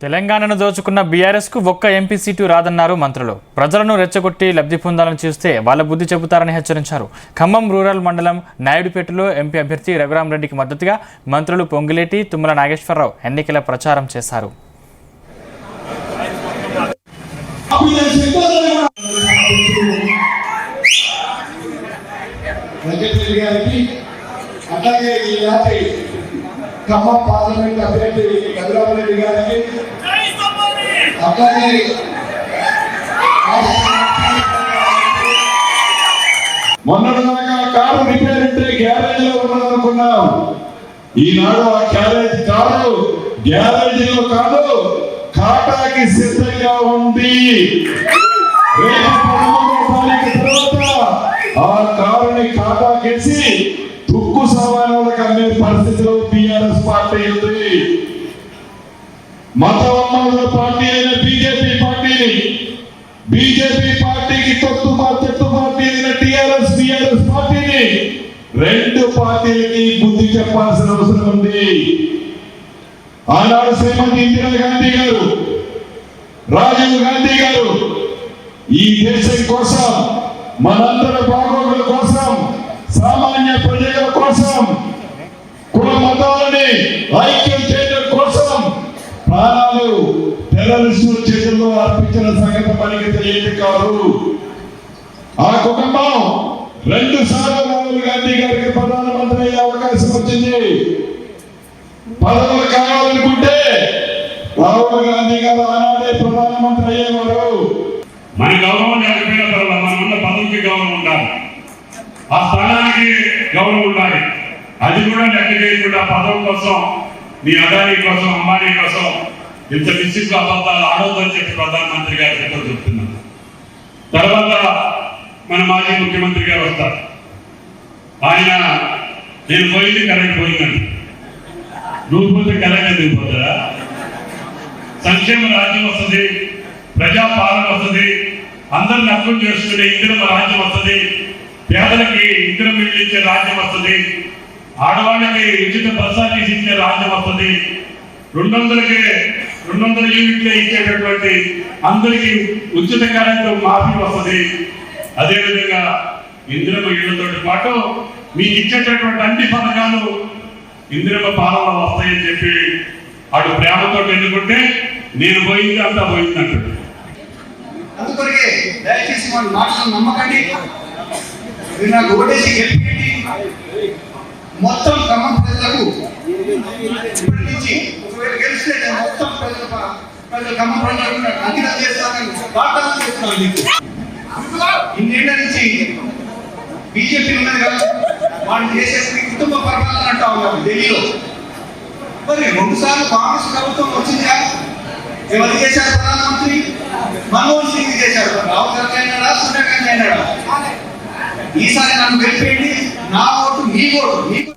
తెలంగాణను దోచుకున్న బీఆర్ఎస్ కు ఒక్క ఎంపీ సీటు రాదన్నారు మంత్రులు. ప్రజలను రెచ్చగొట్టి లబ్ధి పొందాలని చూస్తే వాళ్ళ బుద్ధి చెబుతారని హెచ్చరించారు. ఖమ్మం రూరల్ మండలం నాయుడుపేటలో ఎంపీ అభ్యర్థి రఘురామరెడ్డికి మద్దతుగా మంత్రులు పొంగులేటి, తుమ్మల నాగేశ్వరరావు ఎన్నికల ప్రచారం చేశారు. ఖమ్మం పార్లమెంట్ అభ్యర్థి రఘురామరెడ్డి గారికి అట్లాగే మొన్నటిదాకా కారు రిపేర్ ఉంటే గ్యారేజ్ లో ఉన్నదనుకున్నాం. ఈనాడు ఆ కారు గ్యారేజ్ లో కాదు, ఖాతాకి సిద్ధంగా ఉంది. రేపు 13వ తారీఖు తర్వాత ఆ కారుని ఖాతాకేసి తుక్కు సామాన్యులకు అనే పరిస్థితిలో బీఆర్ఎస్ పార్టీ ఉంది. మతోన్మాదుల పార్టీ అయిన బీజేపీ పార్టీకి చెట్టు పార్టీ అయిన టీఆర్ఎస్ పార్టీని రెండు పార్టీలకి బుద్ధి చెప్పాల్సిన అవసరం ఉంది. ఆనాడు శ్రీమతి ఇందిరాగాంధీ గారు, రాజీవ్ గాంధీ గారు ఈ దేశం కోసం, మనందరి బాగోగుల కోసం, సామాన్య ప్రజల కోసం, కుల మతాలని ఐక్యం చేయడం కోసం ప్రాణాలు టెర్రరిస్టుల చేతుల్లో అర్పించిన సంగతి మనకి తెలియదు కాదు. ఆ కుటుంబం 2 సార్లు రాహుల్ గాంధీ గారికి ప్రధానమంత్రి అయ్యే అవకాశం వచ్చింది. పదవులు కావాలనుకుంటే రాహుల్ గాంధీ గారు ఆనాడే ప్రధానమంత్రి అయ్యేవారు. మన గౌరవం లేకపోయినా పర్వాలేదు, మన ఉన్న పదవికి గౌరవం ఉండాలి, ఆ స్థానానికి గౌరవం ఉండాలి. అది కూడా లెక్క చేయకుండా పదవి కోసం, నీ అదానీ కోసం, అంబానీ కోసం ఇంత విసిగ్గు అబద్ధాలు ఆడొద్దని చెప్పి ప్రధానమంత్రి గారు చెప్తున్నాను. తర్వాత మన మాజీ ముఖ్యమంత్రి గారు వస్తారు. ఆయన నేను పోయింది కరెంట్ పోయిందండి, నువ్వు పోతే కరెంట్ ఎందుకు పోతారా? సంక్షేమ రాజ్యం వస్తుంది, ప్రజాపాలన వస్తుంది, అందరిని అర్థం చేసుకునే ఇందిరమ్మ రాజ్యం వస్తుంది, పేదలకి ఇందిరం ఇల్లు ఇచ్చే రాజ్యం వస్తుంది, ఆడవాళ్ళకి ఉచిత బస్సాలు ఇచ్చే రాజ్యం వస్తుంది, 200 యూనిట్లే ఇచ్చేటటువంటి అందరికీ ఉచిత కరెంటు మాఫీ వస్తుంది. అదేవిధంగా ఇందిరమ్మ ఇళ్లతో పాటు మీకు ఇచ్చేటటువంటి అన్ని పథకాలు ఇందిరమ్మ పాలన వస్తాయని చెప్పి అటు ప్రేమతో ఎన్నుకుంటే నేను పోయింది అంతా పోయింది అంటాడు. అందుకొరకే దయచేసి మన మాటలను నమ్మకండి, మీరు నాకు ఓటేసి గెలిపండి. మొత్తం ఖమ్మం ప్రజలకు ఇప్పటి నుంచి ఒకవేళ గెలిస్తే మొత్తం ప్రజలు ఖమ్మం ప్రజలకు అంకితం చేస్తానని వాగ్దానం చేస్తున్నాను మీకు. ఇన్నేళ్ల నుంచి బీజేపీ ఉన్నది కదా, వాళ్ళు చేసేసి కుటుంబ పరిపాలన అంటా ఉన్నారు ఢిల్లీలో. మరి 2 సార్లు కాంగ్రెస్ ప్రభుత్వం వచ్చిందిగా, ఎవరు చేశారు ప్రధానమంత్రి? మన్మోహన్ సింగ్ చేశారు. రాహుల్ గాంధీ అయినాడా, సోనియా గాంధీ అయినాడా? ఈసారి నన్ను గెలిపేయండి, నా ఓటు మీ ఓటు.